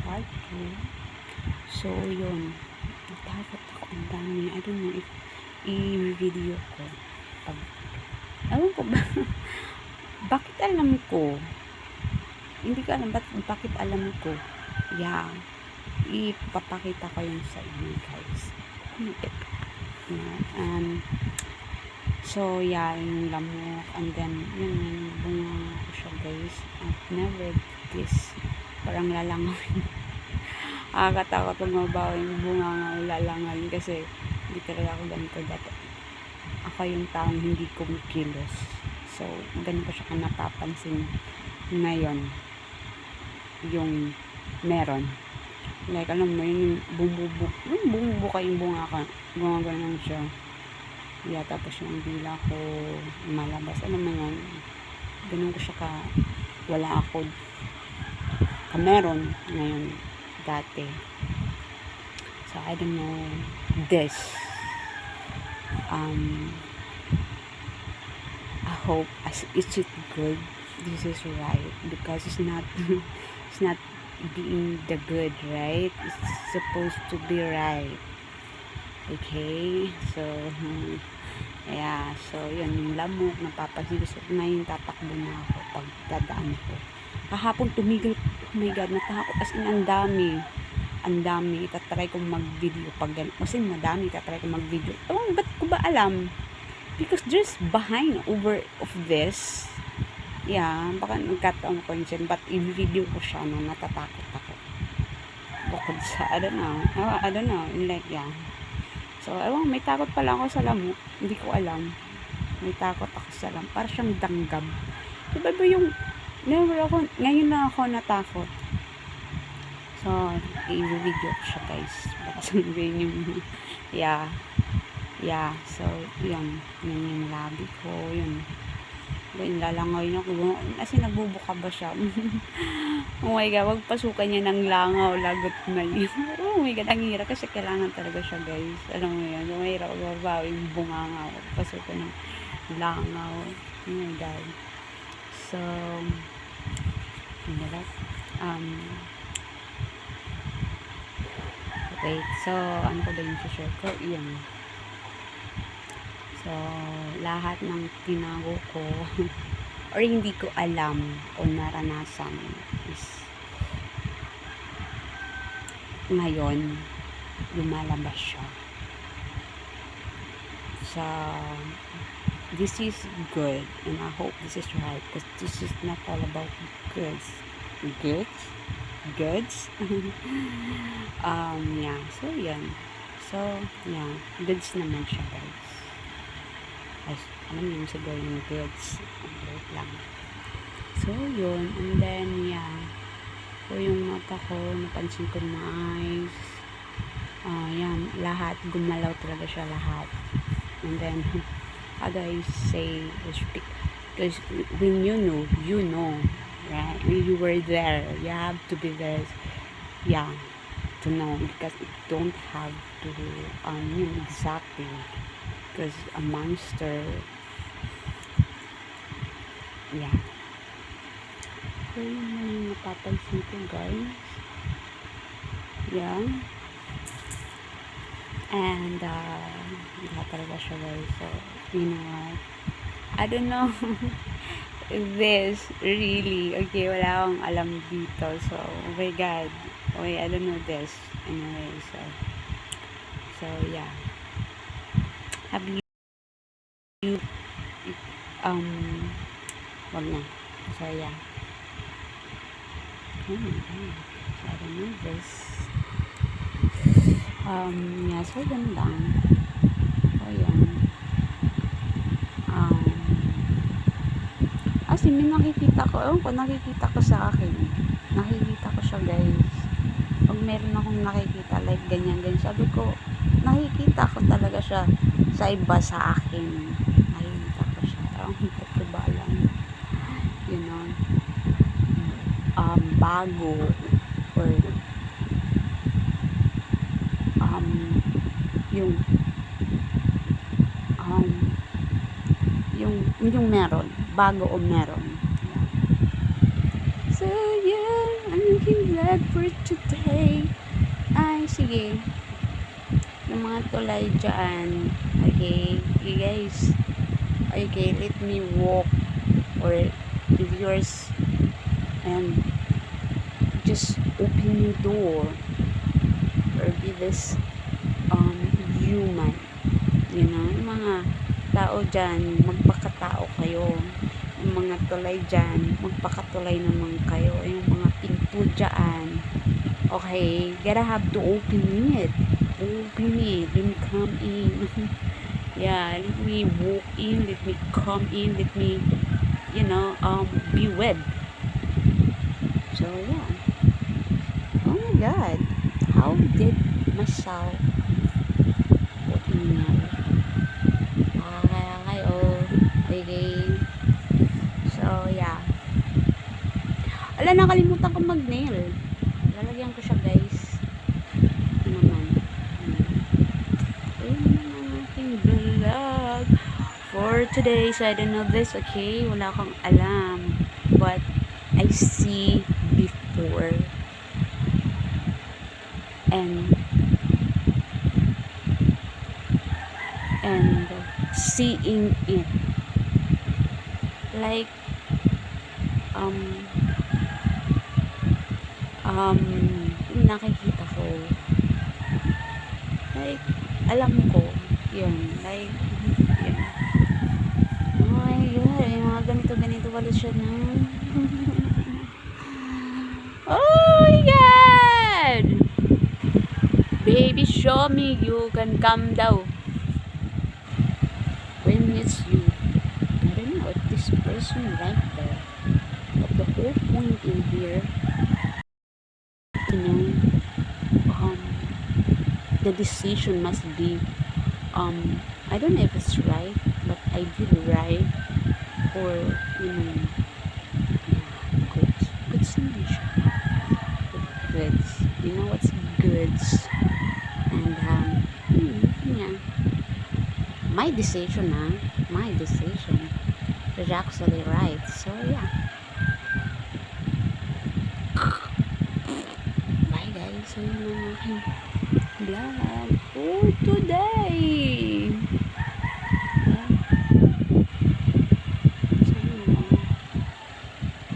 part 2. So, yun. Natakot ako ang dami. I don't know if i-video ko. Alam ko ba? Bakit alam ko? Hindi ko alam bakit alam ko. Yeah. Ipapakita ko yun sa inyo, guys. So, yeah, yung lamok. And then, yun, bunga ko siya, guys. I've never this. Parang lalangawin. Nakakatakot tumabaw yung bunga nga lalangawin kasi hindi talaga ako ganito dati. Ako yung taong hindi kumikilos. So, ganito siya ka napapansin ngayon. Yung meron. Like, alam mo, yung bumubuka yung bunga ka. Gumagano siya. Yeah, tapos yung dila ko malabas. Alam mo yan, ganun ko siya wala ako meron ngayon dati. So, I don't know this. I hope it's good. This is right because it's not being the good, right? It's supposed to be right. Okay, so yeah, so yun yung lamok napapagisip ngayon, tatakbo na ako pag dadaan ko. Kahapon tumigil, oh my god, natakot as in ang dami, itatry kong mag-video pag kasi madami, itatry kong mag-video. Ba't ko ba alam? Because there's behind over of this. Yeah, baka nagkataon ko yun, but i-video ko siya, no, natatakot ako. Bukod sa, I don't know, like, yeah. So, may takot pala ako sa lamok. Hindi ko alam. May takot ako sa lamok. Para siyang danggab. Diba ba yung, ngayon lang ako natakot. So, i-video ko siya, guys. Baka sabihin yung, yeah. So, yun. Yun yung labi ko. Yun. Lalangoy na ko. Kasi nagbubuka ba siya? Oh my god, wag pasukan niya ng langaw, lagot na yun. Oh my god, ang hirap kasi kailangan talaga siya, guys. Alam mo yan, yung mahirap babaw yung bunganga, pasukan ng langaw. Oh my god. So, wait, so, ano ko ba yung share ko? Yan. So, lahat ng tinago ko or hindi ko alam o naranasan is ngayon lumalabas siya. So, this is good and I hope this is right because this is not all about goods. Yeah, so yan. So, yeah, goods naman siya, guys. Alam niyo siguro yung goods. Wait lang. So, yun. And then, yeah. So, yung mata ko, napansin ko na eyes. Yan. Lahat. Gumalaw talaga siya lahat. And then, how do I say, because when you know, right? When you were there, you have to be there. Yeah. To know. Because you don't have to, exactly. Because a monster, yeah. So, yun yung napapansin ko, guys. Yeah. And, wala talaga siya, guys. So, you know what? I don't know. This, really. Okay, wala akong alam dito. So, oh my god. Okay, I don't know this. Anyway, so, yeah. Have you wag na. So, yeah. So, I don't know this. Yeah, so, yan lang. So, yan. Kasi may nakikita ko, nakikita ko sa akin. Nakikita ko siya, guys. Pag meron akong nakikita, like, ganyan. Sabi ko, nakikita ko talaga siya sa iba sa akin. Nakikita ko siya. Hindi ko ba alam. You know, bago or yung meron. Bago o meron. So, yeah. ang aking vlog for today. Ay, sige. Yung mga tulay dyan. Okay, you guys. Okay, let me walk. Or if yours, and just open your door. Or be this human. You know, yung mga tao dyan, magpakatao kayo. Yung mga tulay dyan, magpakatulay naman kayo. Yung mga pinto dyan, okay, gotta have to open it. Open it. Let me come in. Yeah, let me walk in. Let me come in. Let me, be wed. So, yeah. Oh my God. How did myself put in here? Okay, oh. Okay. So, yeah. Ala, nakalimutan ko mag-nail. Lalagyan ko siya, guys. Ito naman. Ayun naman ang aking vlog for today. So, I don't know this, okay? Wala akong alam. But, I see before. And seeing it. Like, nakikita ko. Like, alam ko. Yun. Like, yun. Oh my God. Yung mga ganito pala siya na. Oh my God! Baby, show me you can come down. When it's you. I don't know if this person right there. But the whole point in here, the decision must be, I don't know if it's right, but I did right. Or, goods naman siya. Goods. You know what's goods? And, yeah. My decision, my decision is actually right. So, yeah. Bye, guys. So, yun ang aking vlog.